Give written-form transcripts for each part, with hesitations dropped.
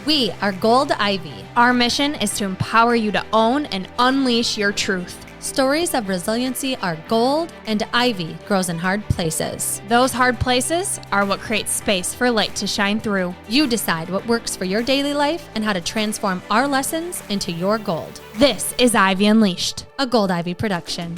We are Gold Ivy. Our mission is to empower you to own and unleash your truth. Stories of resiliency are gold, and ivy grows in hard places. Those hard places are what creates space for light to shine through. You decide what works for your daily life and how to transform our lessons into your gold. This is Ivy Unleashed, a Gold Ivy production.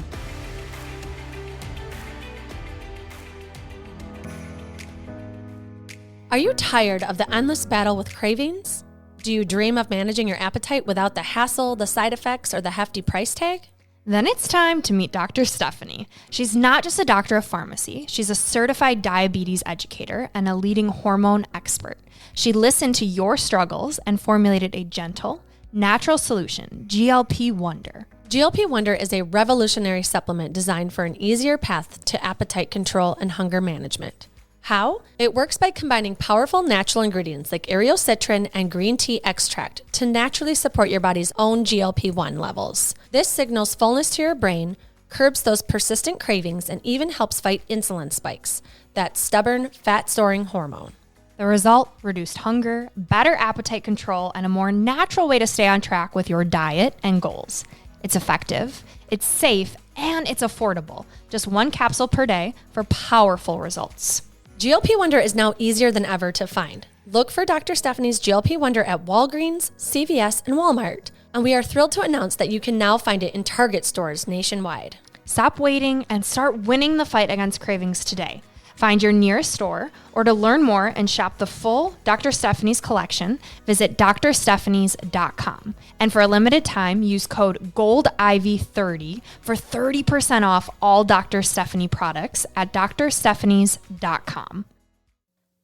Are you tired of the endless battle with cravings? Do you dream of managing your appetite without the hassle, the side effects, or the hefty price tag? Then it's time to meet Dr. Stephanie. She's not just a doctor of pharmacy. She's a certified diabetes educator and a leading hormone expert. She listened to your struggles and formulated a gentle, natural solution, GLP Wonder. GLP Wonder is a revolutionary supplement designed for an easier path to appetite control and hunger management. How? It works by combining powerful natural ingredients like eriocitrin and green tea extract to naturally support your body's own GLP-1 levels. This signals fullness to your brain, curbs those persistent cravings, and even helps fight insulin spikes, that stubborn, fat-storing hormone. The result? Reduced hunger, better appetite control, and a more natural way to stay on track with your diet and goals. It's effective, it's safe, and it's affordable. Just one capsule per day for powerful results. GLP Wonder is now easier than ever to find. Look for Dr. Stephanie's GLP Wonder at Walgreens, CVS, and Walmart. And we are thrilled to announce that you can now find it in Target stores nationwide. Stop waiting and start winning the fight against cravings today. Find your nearest store, or to learn more and shop the full Dr. Stephanie's collection, visit drstephanies.com. And for a limited time, use code GOLDIVY30 for 30% off all Dr. Stephanie products at drstephanies.com.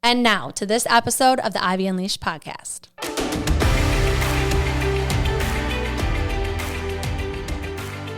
And now to this episode of the Ivy Unleashed podcast.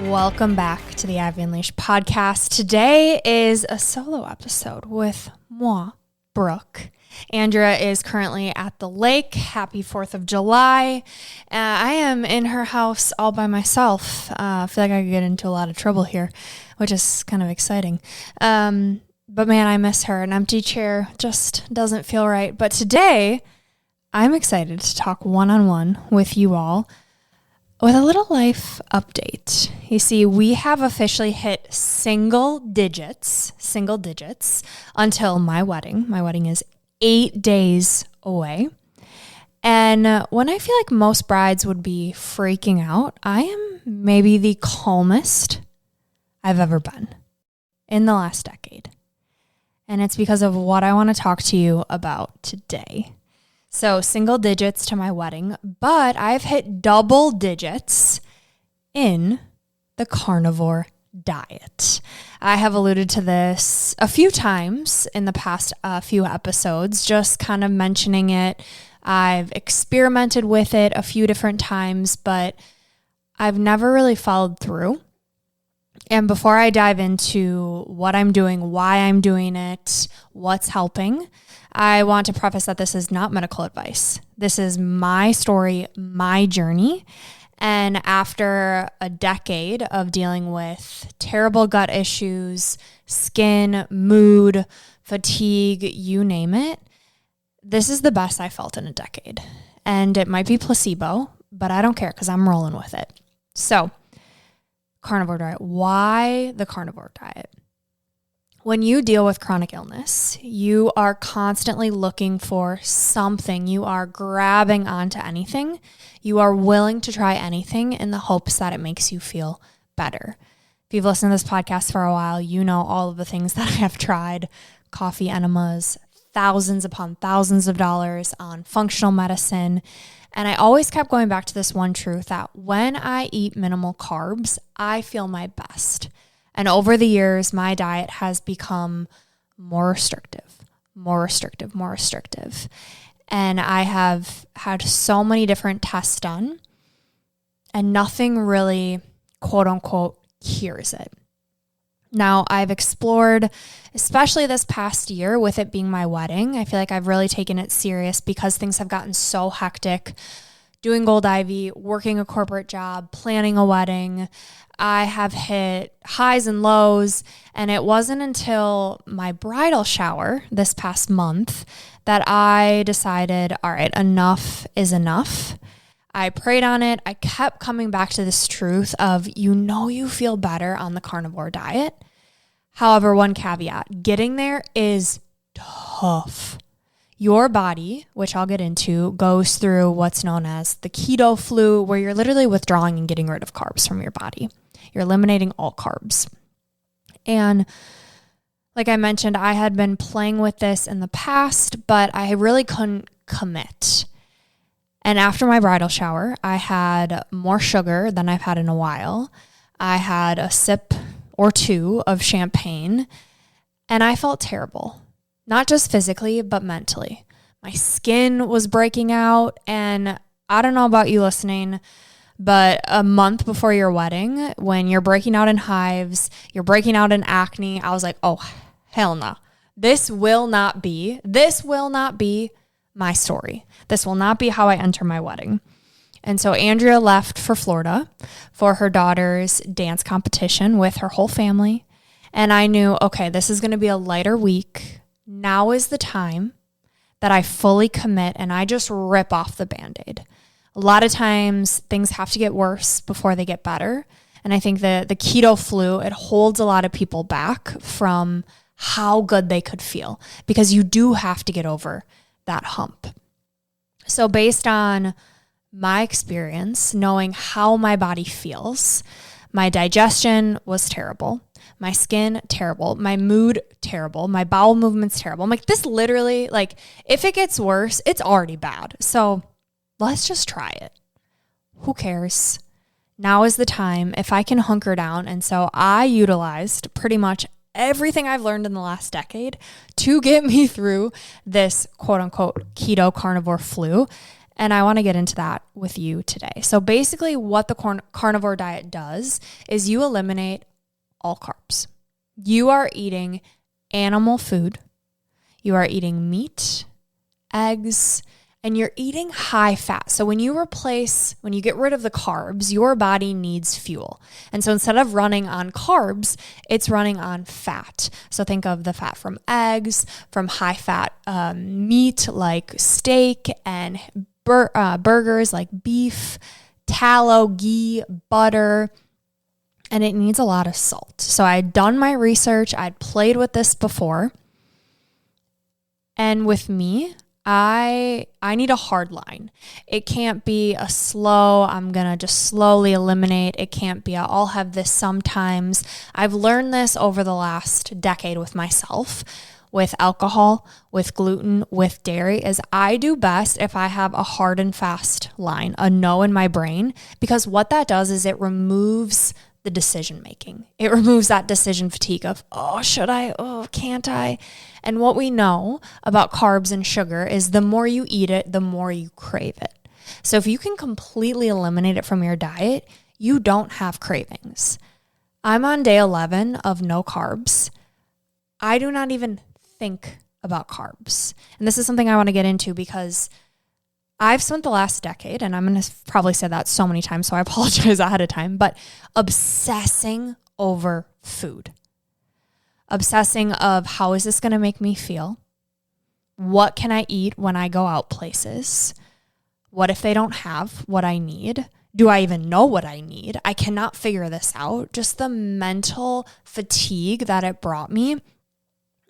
Welcome back to the Ivy Unleashed podcast. Today is a solo episode with moi, Brooke. Andrea is currently at the lake. Happy 4th of July. I am in her house all by myself. I feel like I could get into a lot of trouble here, which is kind of exciting. But man, I miss her. An empty chair just doesn't feel right. But today, I'm excited to talk one-on-one with you all with a little life update. You see, we have officially hit single digits until my wedding. My wedding is 8 days away. And when I feel like most brides would be freaking out, I am maybe the calmest I've ever been in the last decade. And it's because of what I want to talk to you about today. So single digits to my wedding, but I've hit double digits in the carnivore diet. I have alluded to this a few times in the past few episodes, just kind of mentioning it. I've experimented with it a few different times, but I've never really followed through. And before I dive into what I'm doing, why I'm doing it, what's helping, I want to preface that this is not medical advice. This is my story, my journey. And after a decade of dealing with terrible gut issues, skin, mood, fatigue, you name it, this is the best I felt in a decade. And it might be placebo, but I don't care because I'm rolling with it. So, carnivore diet. Why the carnivore diet? When you deal with chronic illness, you are constantly looking for something. You are grabbing onto anything. You are willing to try anything in the hopes that it makes you feel better. If you've listened to this podcast for a while, you know all of the things that I have tried. Coffee enemas, thousands upon thousands of dollars on functional medicine. And I always kept going back to this one truth that when I eat minimal carbs, I feel my best. And over the years, my diet has become more restrictive. And I have had so many different tests done, and nothing really, quote unquote, cures it. Now, I've explored, especially this past year with it being my wedding, I feel like I've really taken it serious because things have gotten so hectic doing Gold Ivy, working a corporate job, planning a wedding. I have hit highs and lows, and it wasn't until my bridal shower this past month that I decided, all right, enough is enough. I prayed on it. I kept coming back to this truth of, you feel better on the carnivore diet. However, one caveat, getting there is tough. Your body, which I'll get into, goes through what's known as the keto flu, where you're literally withdrawing and getting rid of carbs from your body. You're eliminating all carbs. And like I mentioned, I had been playing with this in the past, but I really couldn't commit. And after my bridal shower, I had more sugar than I've had in a while. I had a sip or two of champagne, and I felt terrible. Not just physically, but mentally. My skin was breaking out, and I don't know about you listening, but a month before your wedding, when you're breaking out in hives, you're breaking out in acne, I was like, oh, hell no. This will not be my story. This will not be how I enter my wedding. And so Andrea left for Florida for her daughter's dance competition with her whole family. And I knew, okay, this is going to be a lighter week. Now is the time that I fully commit and I just rip off the Band-Aid. A lot of times things have to get worse before they get better. And I think the keto flu, it holds a lot of people back from how good they could feel, because you do have to get over that hump. So based on my experience, knowing how my body feels, my digestion was terrible. My skin, terrible. My mood, terrible. My bowel movements, terrible. I'm like, this literally, like, if it gets worse, it's already bad. So let's just try it. Who cares? Now is the time if I can hunker down. And so I utilized pretty much everything I've learned in the last decade to get me through this quote unquote keto carnivore flu. And I want to get into that with you today. So basically what the carnivore diet does is you eliminate all carbs. You are eating animal food. You are eating meat, eggs, and you're eating high fat. So when you get rid of the carbs, your body needs fuel. And so instead of running on carbs, it's running on fat. So think of the fat from eggs, from high fat meat like steak and burgers like beef, tallow, ghee, butter, and it needs a lot of salt. So I'd done my research. I'd played with this before. And with me, I need a hard line. It can't be a slow, I'm going to just slowly eliminate. It can't be I'll have this sometimes. I've learned this over the last decade with myself, with alcohol, with gluten, with dairy, is I do best if I have a hard and fast line, a no in my brain, because what that does is it removes the decision making. It removes that decision fatigue of, oh, should I? Oh, can't I? And what we know about carbs and sugar is the more you eat it, the more you crave it. So if you can completely eliminate it from your diet, you don't have cravings. I'm on day 11 of no carbs. I do not even think about carbs. And this is something I want to get into because I've spent the last decade, and I'm going to probably say that so many times, so I apologize ahead of time, but obsessing over food. Obsessing of how is this going to make me feel? What can I eat when I go out places? What if they don't have what I need? Do I even know what I need? I cannot figure this out. Just the mental fatigue that it brought me.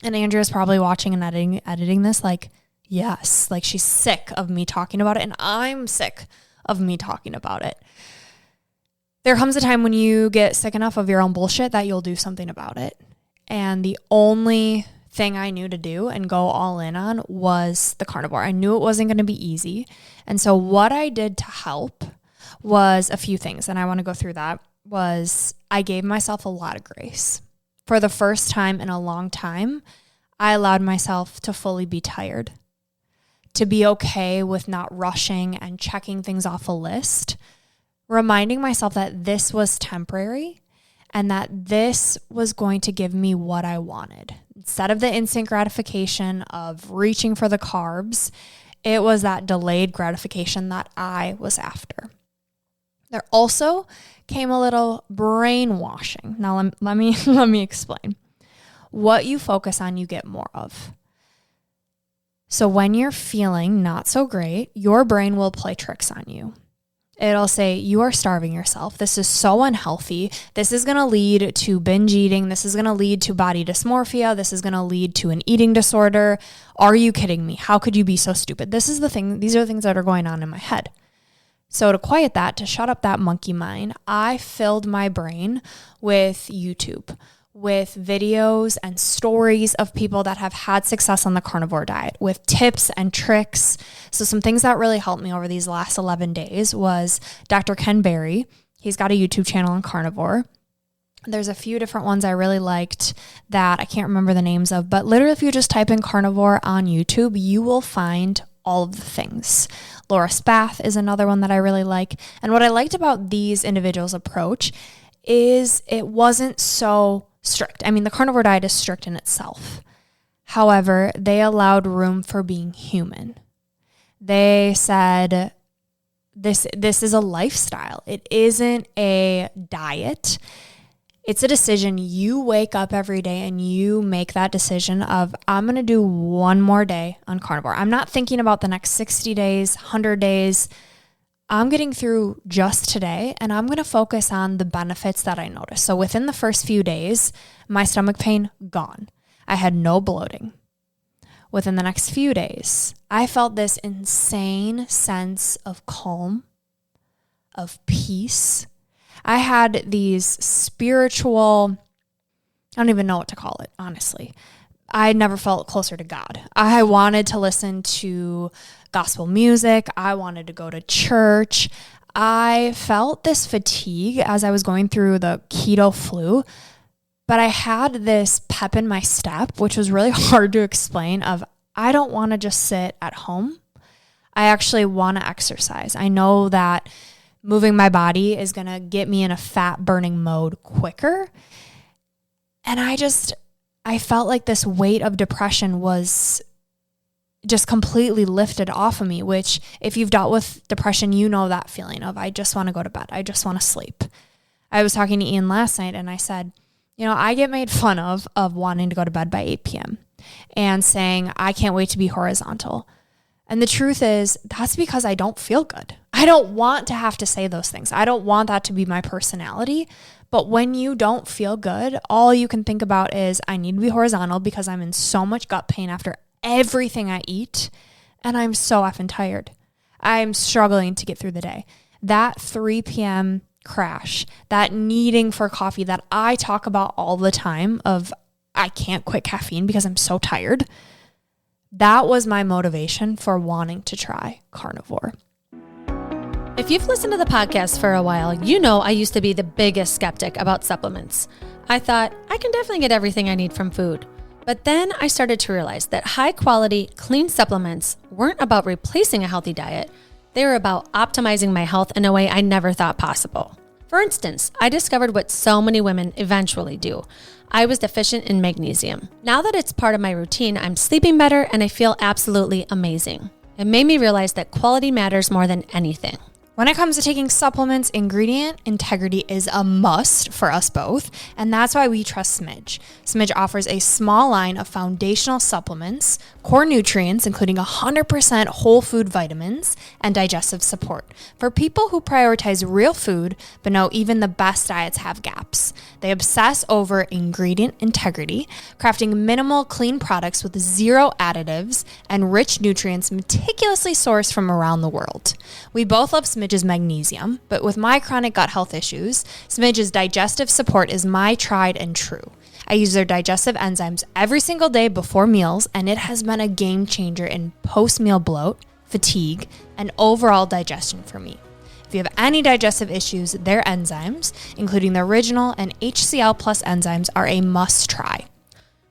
And Andrea's probably watching and editing this like, yes, like she's sick of me talking about it, and I'm sick of me talking about it. There comes a time when you get sick enough of your own bullshit that you'll do something about it. And the only thing I knew to do and go all in on was the carnivore. I knew it wasn't going to be easy. And so what I did to help was a few things, and I want to go through that, was I gave myself a lot of grace. For the first time in a long time, I allowed myself to fully be tired, to be okay with not rushing and checking things off a list, reminding myself that this was temporary and that this was going to give me what I wanted. Instead of the instant gratification of reaching for the carbs, It was that delayed gratification that I was after. There also came a little brainwashing. Now let me explain. What you focus on, you get more of. So when you're feeling not so great, your brain will play tricks on you. It'll say, you are starving yourself. This is so unhealthy. This is going to lead to binge eating. This is going to lead to body dysmorphia. This is going to lead to an eating disorder. Are you kidding me? How could you be so stupid? These are the things that are going on in my head. So to quiet that, to shut up that monkey mind, I filled my brain with YouTube, with videos and stories of people that have had success on the carnivore diet, with tips and tricks. So some things that really helped me over these last 11 days was Dr. Ken Berry. He's got a YouTube channel on carnivore. There's a few different ones I really liked that I can't remember the names of, but literally if you just type in carnivore on YouTube, you will find all of the things. Laura Spath is another one that I really like. And what I liked about these individuals' approach is it wasn't so strict. I mean, the carnivore diet is strict in itself. However, they allowed room for being human. They said, this is a lifestyle. It isn't a diet. It's a decision. You wake up every day and you make that decision of, I'm going to do one more day on carnivore. I'm not thinking about the next 60 days, 100 days. I'm getting through just today, and I'm going to focus on the benefits that I noticed. So within the first few days, my stomach pain, gone. I had no bloating. Within the next few days, I felt this insane sense of calm, of peace. I had these spiritual, I don't even know what to call it, honestly. I never felt closer to God. I wanted to listen to gospel music. I wanted to go to church. I felt this fatigue as I was going through the keto flu, but I had this pep in my step, which was really hard to explain, of I don't want to just sit at home. I actually want to exercise. I know that moving my body is going to get me in a fat burning mode quicker. And I felt like this weight of depression was just completely lifted off of me, which if you've dealt with depression, you know that feeling of, I just want to go to bed. I just want to sleep. I was talking to Ian last night and I said, I get made fun of wanting to go to bed by 8 p.m. and saying, I can't wait to be horizontal. And the truth is, that's because I don't feel good. I don't want to have to say those things. I don't want that to be my personality. But when you don't feel good, all you can think about is, I need to be horizontal because I'm in so much gut pain after everything I eat, and I'm so effing tired. I'm struggling to get through the day. That 3 p.m. crash, that needing for coffee that I talk about all the time of, I can't quit caffeine because I'm so tired. That was my motivation for wanting to try carnivore. If you've listened to the podcast for a while, you know I used to be the biggest skeptic about supplements. I thought, I can definitely get everything I need from food. But then I started to realize that high quality, clean supplements weren't about replacing a healthy diet. They were about optimizing my health in a way I never thought possible. For instance, I discovered what so many women eventually do. I was deficient in magnesium. Now that it's part of my routine, I'm sleeping better and I feel absolutely amazing. It made me realize that quality matters more than anything. When it comes to taking supplements, ingredient integrity is a must for us both, and that's why we trust Smidge. Smidge offers a small line of foundational supplements, core nutrients, including 100% whole food vitamins, and digestive support for people who prioritize real food but know even the best diets have gaps. They obsess over ingredient integrity, crafting minimal, clean products with zero additives and rich nutrients meticulously sourced from around the world. We both love Smidge's magnesium, but with my chronic gut health issues, Smidge's digestive support is my tried and true. I use their digestive enzymes every single day before meals, and it has been a game changer in post-meal bloat, fatigue, and overall digestion for me. If you have any digestive issues, their enzymes, including the original and HCl plus enzymes, are a must try.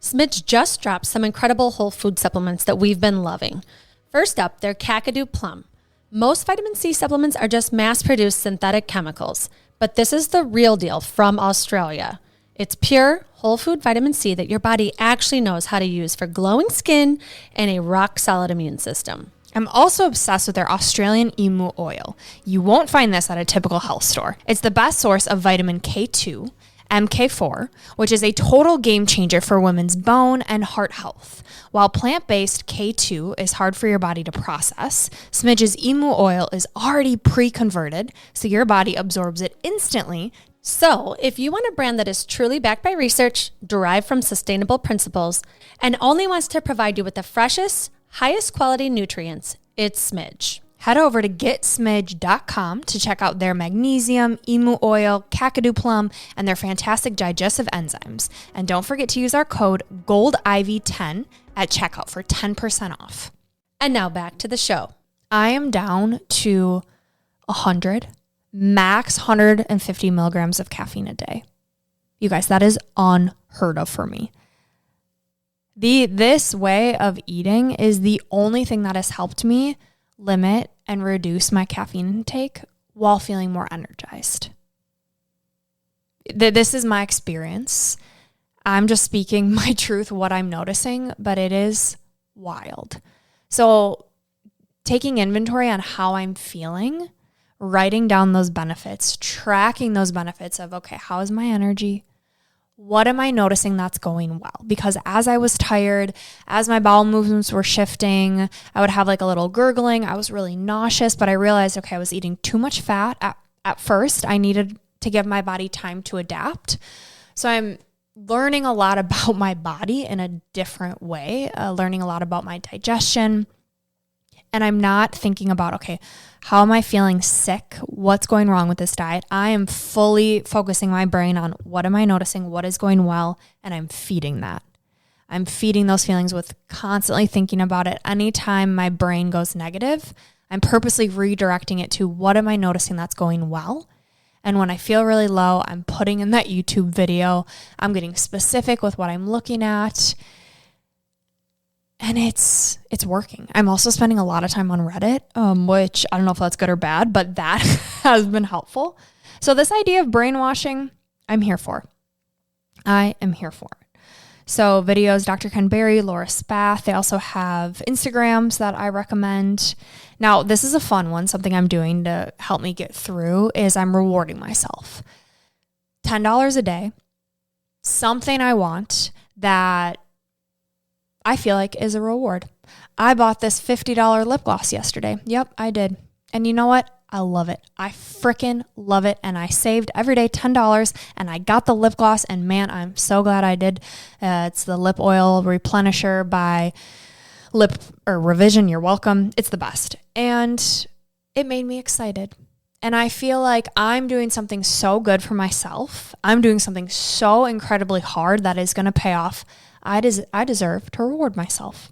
Smidge just dropped some incredible whole food supplements that we've been loving. First up, their Kakadu Plum. Most vitamin C supplements are just mass-produced synthetic chemicals, but this is the real deal from Australia. It's pure, whole food vitamin C that your body actually knows how to use for glowing skin and a rock-solid immune system. I'm also obsessed with their Australian emu oil. You won't find this at a typical health store. It's the best source of vitamin K2, MK4, which is a total game changer for women's bone and heart health. While plant-based K2 is hard for your body to process, Smidge's emu oil is already pre-converted, so your body absorbs it instantly. So, if you want a brand that is truly backed by research, derived from sustainable principles, and only wants to provide you with the freshest, highest quality nutrients, it's Smidge. Head over to getsmidge.com to check out their magnesium, emu oil, kakadu plum, and their fantastic digestive enzymes. And don't forget to use our code GOLDIVY10 at checkout for 10% off. And now back to the show. I am down to 100, max 150 milligrams of caffeine a day. You guys, that is unheard of for me. This way of eating is the only thing that has helped me limit and reduce my caffeine intake while feeling more energized. This is my experience. I'm just speaking my truth, what I'm noticing, but it is wild. So taking inventory on how I'm feeling, writing down those benefits, tracking those benefits of, okay, how is my energy? What am I noticing that's going well? Because as I was tired, as my bowel movements were shifting, I would have like a little gurgling. I was really nauseous, but I realized, okay, I was eating too much fat at first. I needed to give my body time to adapt. So I'm learning a lot about my body in a different way, learning a lot about my digestion. And I'm not thinking about, okay, how am I feeling sick? What's going wrong with this diet? I am fully focusing my brain on what am I noticing? What is going well? And I'm feeding that. I'm feeding those feelings with constantly thinking about it. Anytime my brain goes negative, I'm purposely redirecting it to what am I noticing that's going well? And when I feel really low, I'm putting in that YouTube video. I'm getting specific with what I'm looking at. And it's working. I'm also spending a lot of time on Reddit, which I don't know if that's good or bad, but that has been helpful. So this idea of brainwashing, I'm here for. I am here for it. So videos, Dr. Ken Berry, Laura Spath, they also have Instagrams that I recommend. Now, this is a fun one. Something I'm doing to help me get through is I'm rewarding myself. $10 a day, something I want that I feel like is a reward. I bought this $50 lip gloss yesterday. Yep, I did. And you know what? I love it. I freaking love it. And I saved every day $10 and I got the lip gloss and man, I'm so glad I did. It's the lip oil replenisher by Revision. You're welcome. It's the best. And it made me excited. And I feel like I'm doing something so good for myself. I'm doing something so incredibly hard that is going to pay off. I deserve to reward myself.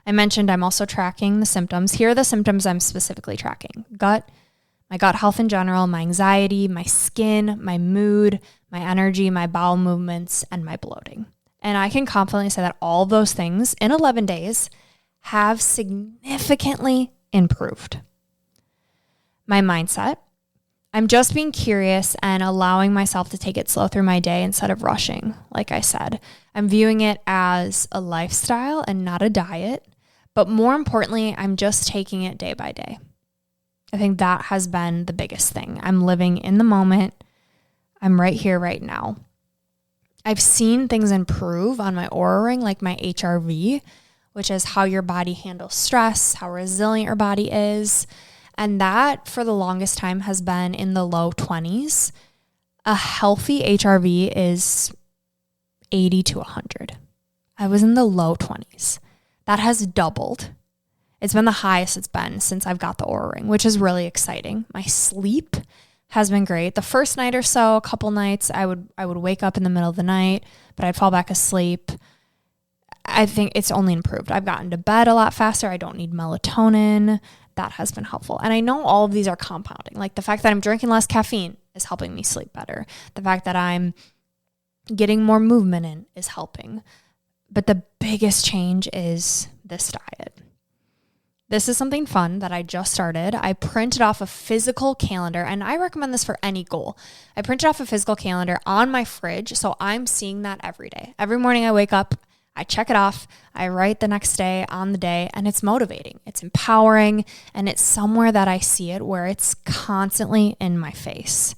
I mentioned I'm also tracking the symptoms. Here are the symptoms I'm specifically tracking. My gut health in general, my anxiety, my skin, my mood, my energy, my bowel movements, and my bloating. And I can confidently say that all those things in 11 days have significantly improved. My mindset, I'm just being curious and allowing myself to take it slow through my day instead of rushing. Like I said, I'm viewing it as a lifestyle and not a diet. But more importantly, I'm just taking it day by day. I think that has been the biggest thing. I'm living in the moment. I'm right here, right now. I've seen things improve on my Oura Ring, like my HRV, which is how your body handles stress, how resilient your body is. And that, for the longest time, has been in the low 20s. A healthy HRV is 80 to 100. I was in the low 20s. That has doubled. It's been the highest it's been since I've got the Oura Ring, which is really exciting. My sleep has been great. The first night or so, a couple nights, I would wake up in the middle of the night, but I'd fall back asleep. I think it's only improved. I've gotten to bed a lot faster. I don't need melatonin. That has been helpful. And I know all of these are compounding. Like the fact that I'm drinking less caffeine is helping me sleep better. The fact that I'm getting more movement in is helping. But the biggest change is this diet. This is something fun that I just started. I printed off a physical calendar, and I recommend this for any goal. I printed off a physical calendar on my fridge, so I'm seeing that every day. Every morning I wake up, I check it off. I write the next day on the day, and it's motivating. It's empowering, and it's somewhere that I see it where it's constantly in my face.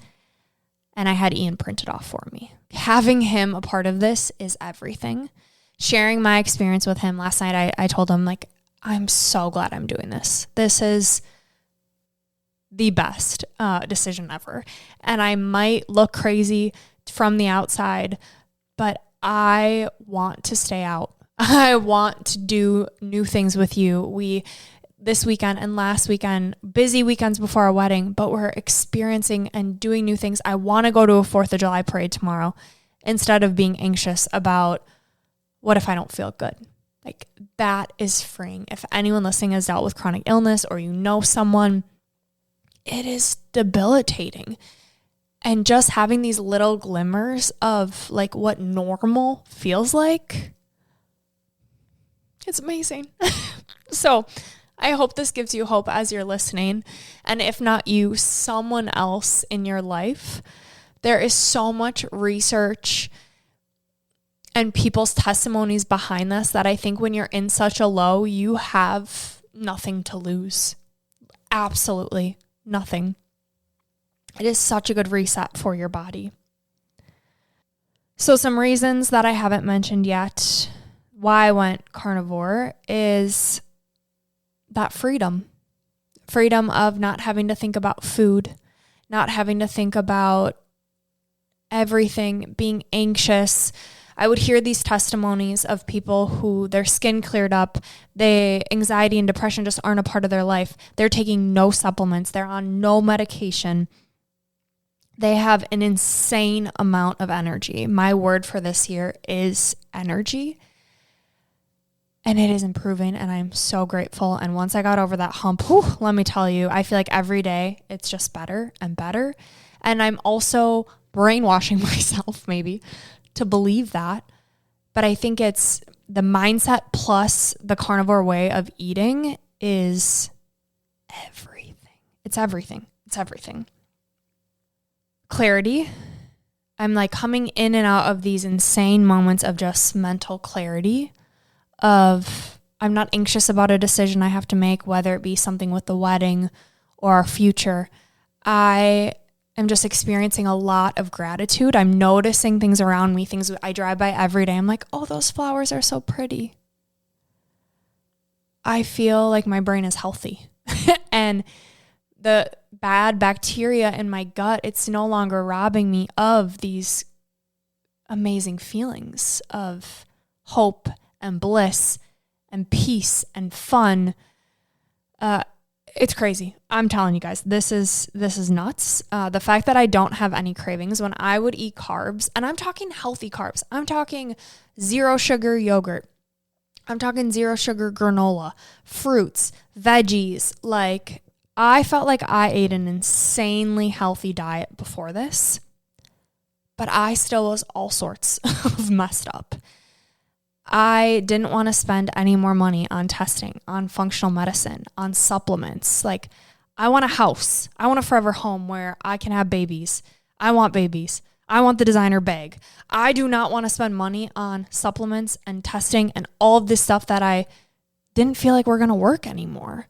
And I had Ian print it off for me. Having him a part of this is everything. Sharing my experience with him last night, I told him, like, I'm so glad I'm doing this. This is the best decision ever. And I might look crazy from the outside, but I want to stay out. I want to do new things with you. This weekend and last weekend, busy weekends before our wedding, but we're experiencing and doing new things. I want to go to a 4th of July parade tomorrow instead of being anxious about what if I don't feel good. Like, that is freeing. If anyone listening has dealt with chronic illness or you know someone, it is debilitating. And just having these little glimmers of like what normal feels like, it's amazing. So I hope this gives you hope as you're listening. And if not you, someone else in your life. There is so much research and people's testimonies behind this that I think when you're in such a low, you have nothing to lose. Absolutely nothing. It is such a good reset for your body. So some reasons that I haven't mentioned yet why I went carnivore is that freedom of not having to think about food, not having to think about everything, being anxious. I would hear these testimonies of people who their skin cleared up, anxiety and depression just aren't a part of their life. They're taking no supplements. They're on no medication. They have an insane amount of energy. My word for this year is energy. And it is improving, and I'm so grateful. And once I got over that hump, let me tell you, I feel like every day it's just better and better. And I'm also brainwashing myself maybe to believe that. But I think it's the mindset plus the carnivore way of eating is everything. It's everything. It's everything. Clarity. I'm like coming in and out of these insane moments of just mental clarity of I'm not anxious about a decision I have to make, whether it be something with the wedding or our future. I am just experiencing a lot of gratitude. I'm noticing things around me, things I drive by every day. I'm like, oh, those flowers are so pretty. I feel like my brain is healthy. And the bad bacteria in my gut, it's no longer robbing me of these amazing feelings of hope and bliss and peace and fun. It's crazy. I'm telling you guys, this is nuts. The fact that I don't have any cravings when I would eat carbs, and I'm talking healthy carbs. I'm talking 0 sugar yogurt. I'm talking 0 sugar granola, fruits, veggies. Like, I felt like I ate an insanely healthy diet before this, but I still was all sorts of messed up. I didn't want to spend any more money on testing, on functional medicine, on supplements. Like, I want a house. I want a forever home where I can have babies. I want babies. I want the designer bag. I do not want to spend money on supplements and testing and all of this stuff that I didn't feel like were going to work anymore.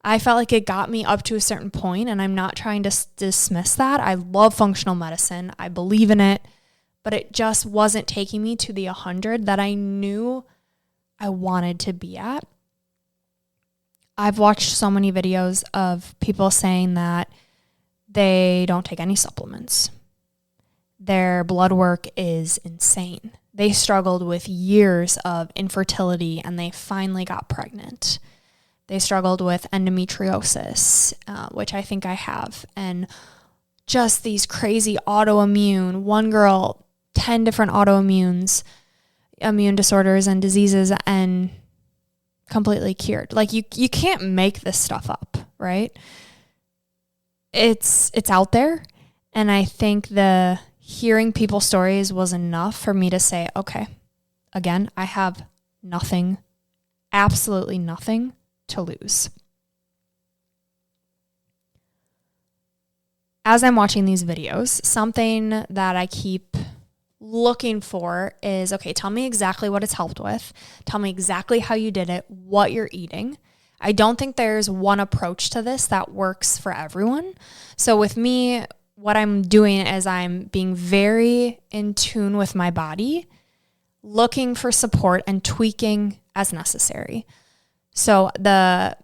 I felt like it got me up to a certain point, and I'm not trying to dismiss that. I love functional medicine. I believe in it. But it just wasn't taking me to the 100 that I knew I wanted to be at. I've watched so many videos of people saying that they don't take any supplements. Their blood work is insane. They struggled with years of infertility and they finally got pregnant. They struggled with endometriosis, which I think I have, and just these crazy autoimmune. One girl, 10 different immune disorders and diseases, and completely cured. Like, you can't make this stuff up, right? It's out there. And I think the hearing people's stories was enough for me to say, okay, again, I have nothing, absolutely nothing to lose. As I'm watching these videos, something that I keep looking for is, okay, tell me exactly what it's helped with. Tell me exactly how you did it, what you're eating. I don't think there's one approach to this that works for everyone. So with me, what I'm doing is I'm being very in tune with my body, looking for support and tweaking as necessary. So the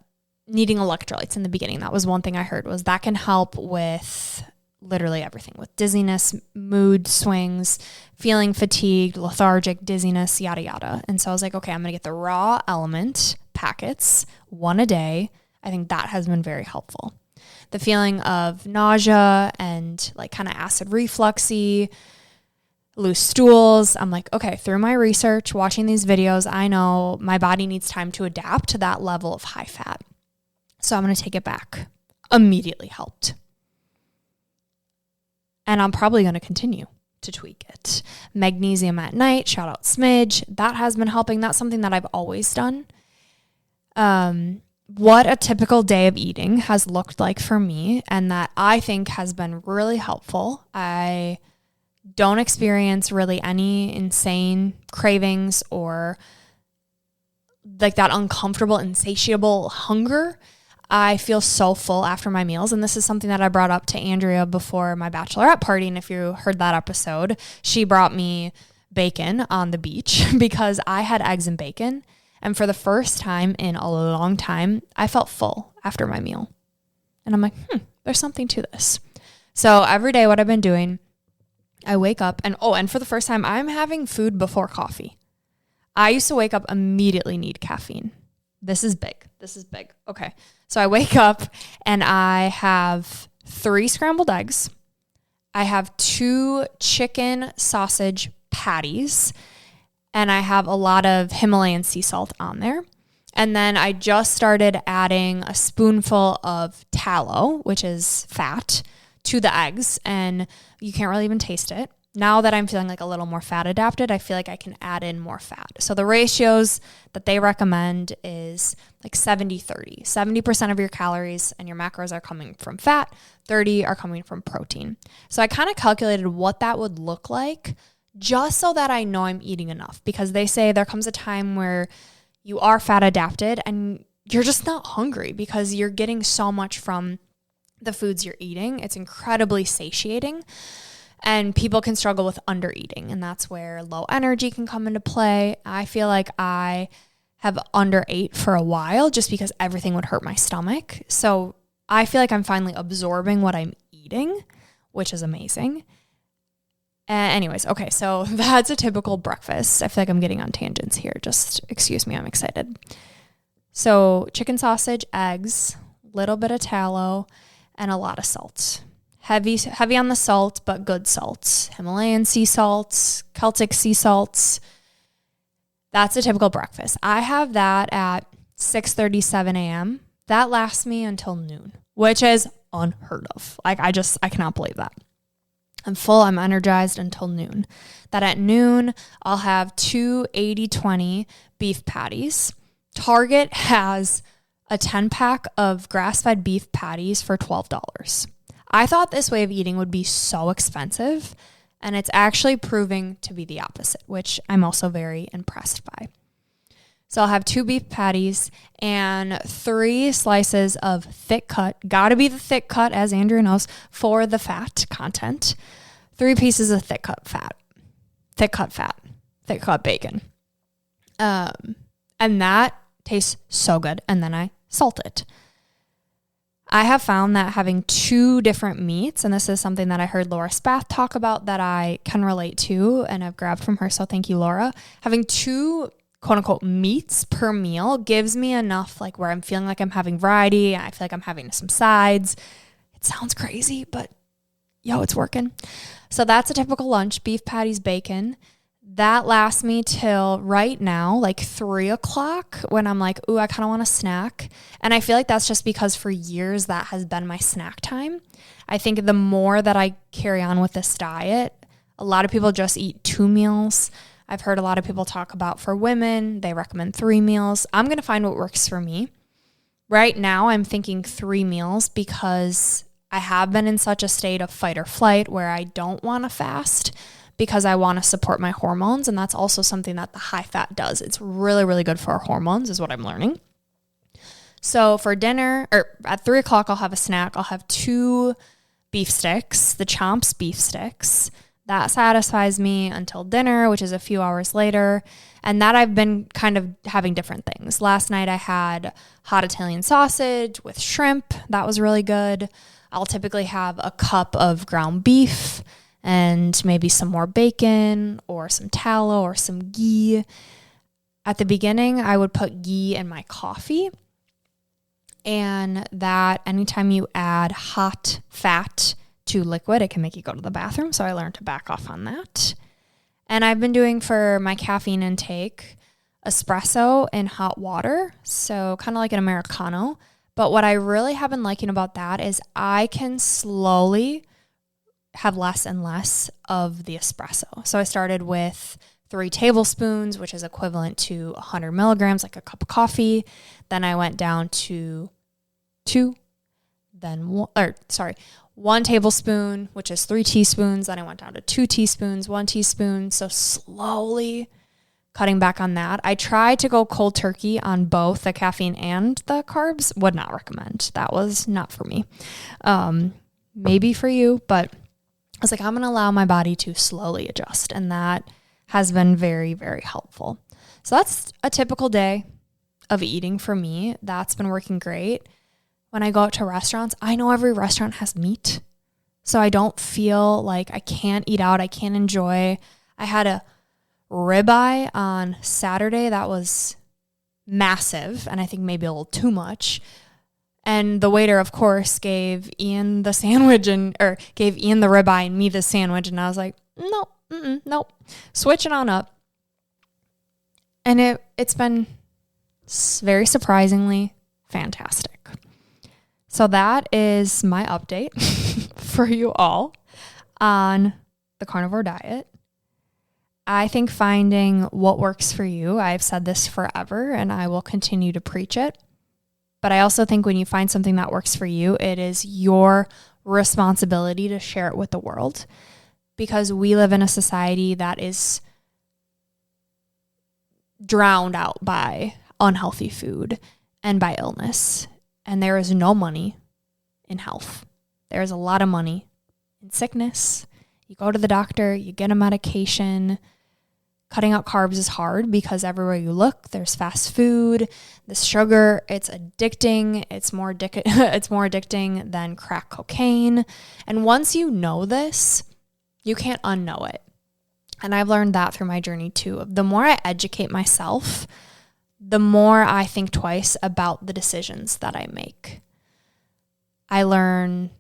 needing electrolytes in the beginning, that was one thing I heard, was that can help with literally everything, with dizziness, mood swings, feeling fatigued, lethargic, dizziness, yada, yada. And so I was like, okay, I'm going to get the raw element packets, 1 a day. I think that has been very helpful. The feeling of nausea and like kind of acid refluxy, loose stools. I'm like, okay, through my research, watching these videos, I know my body needs time to adapt to that level of high fat. So I'm going to take it back. Immediately helped. And I'm probably going to continue to tweak it. Magnesium at night, shout out Smidge. That has been helping. That's something that I've always done. What a typical day of eating has looked like for me, and that I think has been really helpful. I don't experience really any insane cravings or like that uncomfortable, insatiable hunger. I feel so full after my meals. And this is something that I brought up to Andrea before my bachelorette party. And if you heard that episode, she brought me bacon on the beach because I had eggs and bacon. And for the first time in a long time, I felt full after my meal. And I'm like, there's something to this. So every day what I've been doing, I wake up and for the first time, I'm having food before coffee. I used to wake up immediately need caffeine. This is big. Okay. So I wake up and I have 3 scrambled eggs. I have 2 chicken sausage patties, and I have a lot of Himalayan sea salt on there. And then I just started adding a spoonful of tallow, which is fat, to the eggs, and you can't really even taste it. Now that I'm feeling like a little more fat adapted, I feel like I can add in more fat. So the ratios that they recommend is like 70-30. 70% of your calories and your macros are coming from fat, 30 are coming from protein. So I kind of calculated what that would look like just so that I know I'm eating enough, because they say there comes a time where you are fat adapted and you're just not hungry because you're getting so much from the foods you're eating. It's incredibly satiating. And people can struggle with under eating, and that's where low energy can come into play. I feel like I have under ate for a while just because everything would hurt my stomach. So I feel like I'm finally absorbing what I'm eating, which is amazing. Anyways, okay, so that's a typical breakfast. I feel like I'm getting on tangents here. Just excuse me, I'm excited. So chicken sausage, eggs, little bit of tallow, and a lot of salt. Heavy on the salt, but good salts. Himalayan sea salts, Celtic sea salts. That's a typical breakfast. I have that at 6:37 a.m. That lasts me until noon, which is unheard of. Like I cannot believe that. I'm full, I'm energized until noon. That at noon, I'll have 2 80-20 beef patties. Target has a 10-pack of grass-fed beef patties for $12. I thought this way of eating would be so expensive, and it's actually proving to be the opposite, which I'm also very impressed by. So I'll have 2 beef patties and 3 slices of thick cut, gotta be the thick cut, as Andrea knows, for the fat content. 3 pieces of thick cut bacon. And that tastes so good. And then I salt it. I have found that having 2 different meats, and this is something that I heard Laura Spath talk about that I can relate to and I've grabbed from her, so thank you, Laura. Having 2 quote unquote meats per meal gives me enough like where I'm feeling like I'm having variety. I feel like I'm having some sides. It sounds crazy, but it's working. So that's a typical lunch, beef patties, bacon. That lasts me till right now, like 3 o'clock, when I'm like, ooh, I kind of want a snack. And I feel like that's just because for years that has been my snack time. I think the more that I carry on with this diet, a lot of people just eat 2 meals. I've heard a lot of people talk about for women, they recommend 3 meals. I'm going to find what works for me. Right now, I'm thinking 3 meals because I have been in such a state of fight or flight where I don't want to fast. because I want to support my hormones. And that's also something that the high fat does. It's really, really good for our hormones is what I'm learning. So for dinner, or at 3 o'clock, I'll have a snack. I'll have 2 beef sticks, the Chomps beef sticks. That satisfies me until dinner, which is a few hours later. And that I've been kind of having different things. Last night I had hot Italian sausage with shrimp. That was really good. I'll typically have a cup of ground beef and maybe some more bacon or some tallow or some ghee. At the beginning, I would put ghee in my coffee. And that anytime you add hot fat to liquid, it can make you go to the bathroom. So I learned to back off on that. And I've been doing for my caffeine intake espresso in hot water. So kind of like an Americano. But what I really have been liking about that is I can slowly have less and less of the espresso. So I started with 3 tablespoons, which is equivalent to 100 milligrams, like a cup of coffee. Then I went down to 1 tablespoon, which is 3 teaspoons. Then I went down to 2 teaspoons, 1 teaspoon. So slowly cutting back on that. I tried to go cold turkey on both the caffeine and the carbs. Would not recommend. That was not for me. Maybe for you, but I was like, I'm going to allow my body to slowly adjust. And that has been very, very helpful. So that's a typical day of eating for me. That's been working great. When I go out to restaurants, I know every restaurant has meat. So I don't feel like I can't eat out. I can't enjoy. I had a ribeye on Saturday that was massive and I think maybe a little too much. And the waiter, of course, gave Ian the sandwich gave Ian the ribeye and me the sandwich. And I was like, nope, switch it on up. And it's been very surprisingly fantastic. So that is my update for you all on the carnivore diet. I think finding what works for you, I've said this forever and I will continue to preach it. But I also think when you find something that works for you, it is your responsibility to share it with the world, because we live in a society that is drowned out by unhealthy food and by illness. And there is no money in health. There is a lot of money in sickness. You go to the doctor, you get a medication. Cutting out carbs is hard because everywhere you look, there's fast food, the sugar, it's addicting. It's more addicting than crack cocaine. And once you know this, you can't unknow it. And I've learned that through my journey too. The more I educate myself, the more I think twice about the decisions that I make. I learn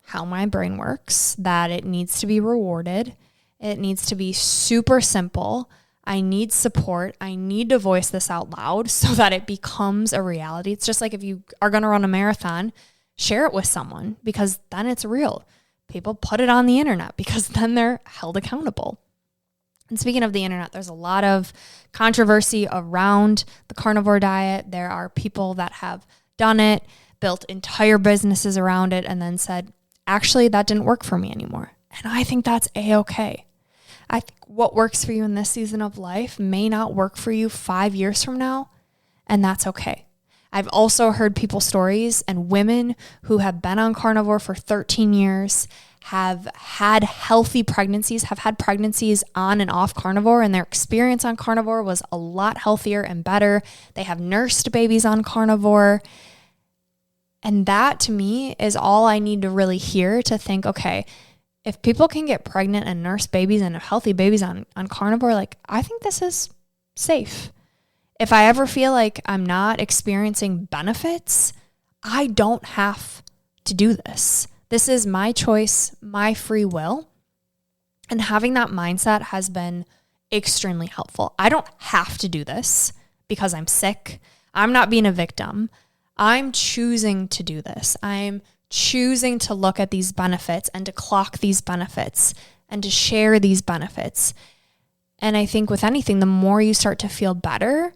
how my brain works, that it needs to be rewarded. It needs to be super simple. I need support. I need to voice this out loud so that it becomes a reality. It's just like if you are going to run a marathon, share it with someone because then it's real. People put it on the internet because then they're held accountable. And speaking of the internet, there's a lot of controversy around the carnivore diet. There are people that have done it, built entire businesses around it, and then said, actually, that didn't work for me anymore. And I think that's A-okay. I think what works for you in this season of life may not work for you 5 years from now, and that's okay. I've also heard people's stories and women who have been on carnivore for 13 years, have had healthy pregnancies, have had pregnancies on and off carnivore, and their experience on carnivore was a lot healthier and better. They have nursed babies on carnivore. And that to me is all I need to really hear to think, okay, if people can get pregnant and nurse babies and have healthy babies on carnivore, like I think this is safe. If I ever feel like I'm not experiencing benefits, I don't have to do this. This is my choice, my free will. And having that mindset has been extremely helpful. I don't have to do this because I'm sick. I'm not being a victim. I'm choosing to do this. I'm choosing to look at these benefits and to clock these benefits and to share these benefits. And I think with anything, the more you start to feel better,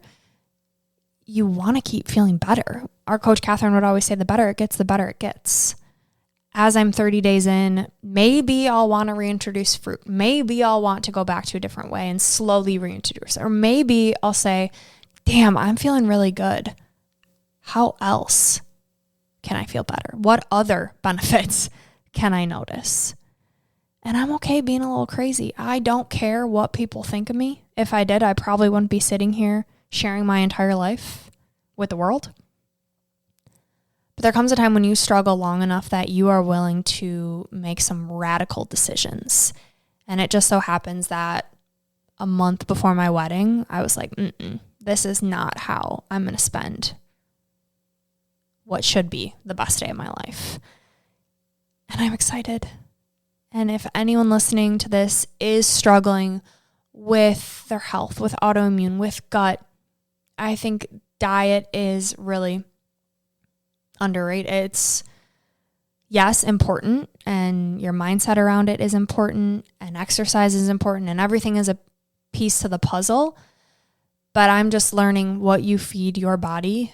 you want to keep feeling better. Our coach, Catherine, would always say, the better it gets, the better it gets. as I'm 30 days in, maybe I'll want to reintroduce fruit. Maybe I'll want to go back to a different way and slowly reintroduce. Or maybe I'll say, damn, I'm feeling really good. How else can I feel better? What other benefits can I notice? And I'm okay being a little crazy. I don't care what people think of me. If I did, I probably wouldn't be sitting here sharing my entire life with the world. But there comes a time when you struggle long enough that you are willing to make some radical decisions. And it just so happens that a month before my wedding, I was like, this is not how I'm going to spend what should be the best day of my life. And I'm excited. And if anyone listening to this is struggling with their health, with autoimmune, with gut, I think diet is really underrated. It's, yes, important, and your mindset around it is important, and exercise is important, and everything is a piece to the puzzle. But I'm just learning what you feed your body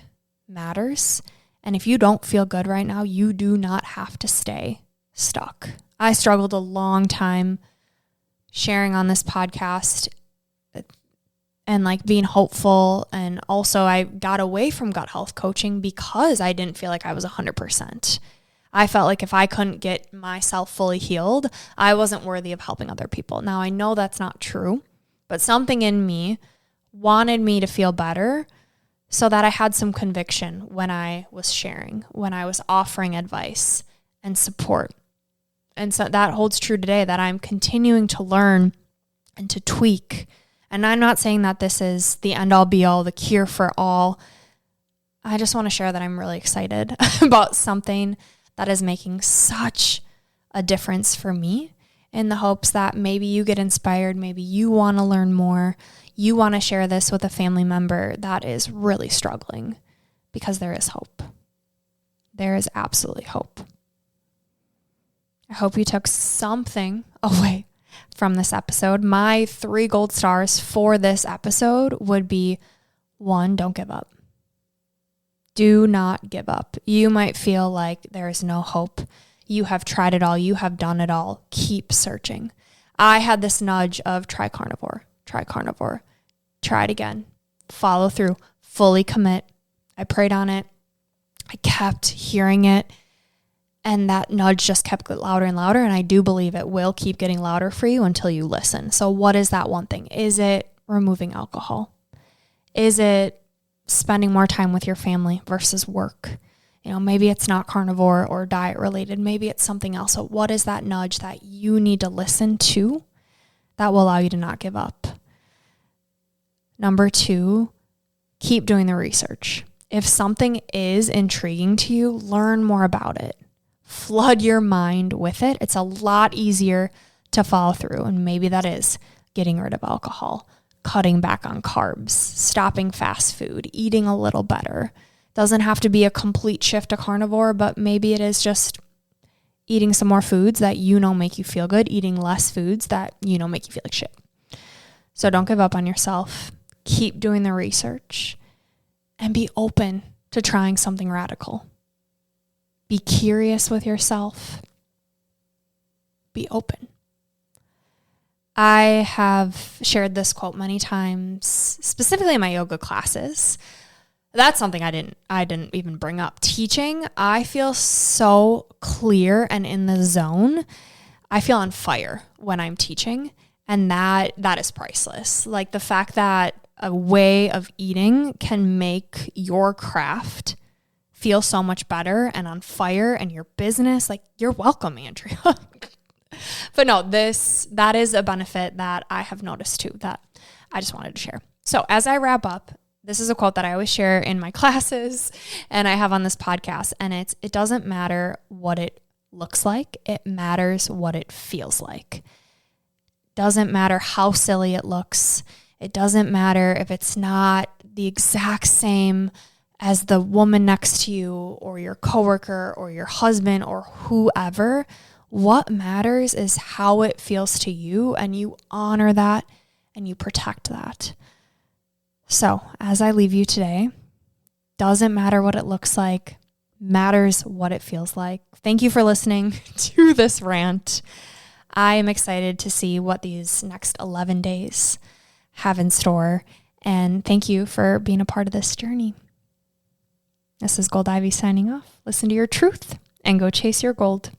matters. And if you don't feel good right now, you do not have to stay stuck. I struggled a long time sharing on this podcast and like being hopeful. And also I got away from gut health coaching because I didn't feel like I was 100%. I felt like if I couldn't get myself fully healed, I wasn't worthy of helping other people. Now I know that's not true, but something in me wanted me to feel better so that I had some conviction when I was sharing, when I was offering advice and support. And so that holds true today, that I'm continuing to learn and to tweak. And I'm not saying that this is the end all be all, the cure for all. I just want to share that I'm really excited about something that is making such a difference for me, in the hopes that maybe you get inspired, maybe you want to learn more, you want to share this with a family member that is really struggling, because there is hope. There is absolutely hope. I hope you took something away from this episode. My 3 gold stars for this episode would be: 1, don't give up. Do not give up. You might feel like there is no hope. You have tried it all. You have done it all. Keep searching. I had this nudge of try carnivore, try it again, follow through, fully commit. I prayed on it. I kept hearing it. And that nudge just kept getting louder and louder. And I do believe it will keep getting louder for you until you listen. So what is that one thing? Is it removing alcohol? Is it spending more time with your family versus work? You know, maybe it's not carnivore or diet related. Maybe it's something else. So what is that nudge that you need to listen to that will allow you to not give up? Number 2, keep doing the research. If something is intriguing to you, learn more about it. Flood your mind with it. It's a lot easier to follow through. And maybe that is getting rid of alcohol, cutting back on carbs, stopping fast food, eating a little better. Doesn't have to be a complete shift to carnivore, but maybe it is just eating some more foods that you know make you feel good, eating less foods that you know make you feel like shit. So don't give up on yourself. Keep doing the research and be open to trying something radical. Be curious with yourself. Be open. I have shared this quote many times, specifically in my yoga classes. That's something I didn't even bring up. Teaching, I feel so clear and in the zone. I feel on fire when I'm teaching, and that is priceless. Like the fact that a way of eating can make your craft feel so much better and on fire, and your business, like, you're welcome, Andrea. But no, that is a benefit that I have noticed too, that I just wanted to share. So as I wrap up, this is a quote that I always share in my classes and I have on this podcast, and it doesn't matter what it looks like. It matters what it feels like. Doesn't matter how silly it looks. It doesn't matter if it's not the exact same as the woman next to you or your coworker or your husband or whoever. What matters is how it feels to you, and you honor that and you protect that. So as I leave you today, doesn't matter what it looks like, matters what it feels like. Thank you for listening to this rant. I am excited to see what these next 11 days have in store. And thank you for being a part of this journey. This is Gold Ivy signing off. Listen to your truth and go chase your gold.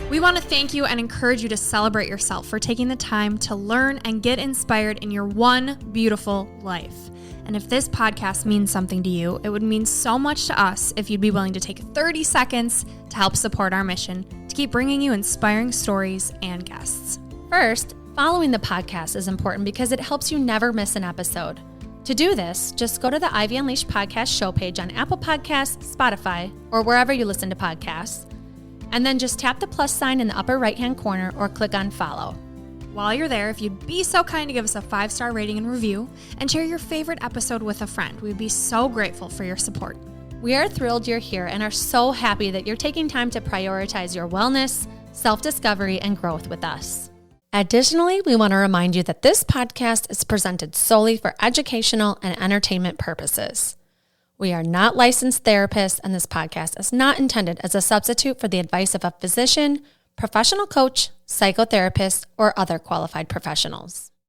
We want to thank you and encourage you to celebrate yourself for taking the time to learn and get inspired in your one beautiful life. And if this podcast means something to you, it would mean so much to us if you'd be willing to take 30 seconds to help support our mission to keep bringing you inspiring stories and guests. First, following the podcast is important because it helps you never miss an episode. To do this, just go to the Ivy Unleashed podcast show page on Apple Podcasts, Spotify, or wherever you listen to podcasts. And then just tap the plus sign in the upper right-hand corner or click on follow. While you're there, if you'd be so kind to give us a 5-star rating and review and share your favorite episode with a friend, we'd be so grateful for your support. We are thrilled you're here and are so happy that you're taking time to prioritize your wellness, self-discovery, and growth with us. Additionally, we want to remind you that this podcast is presented solely for educational and entertainment purposes. We are not licensed therapists, and this podcast is not intended as a substitute for the advice of a physician, professional coach, psychotherapist, or other qualified professionals.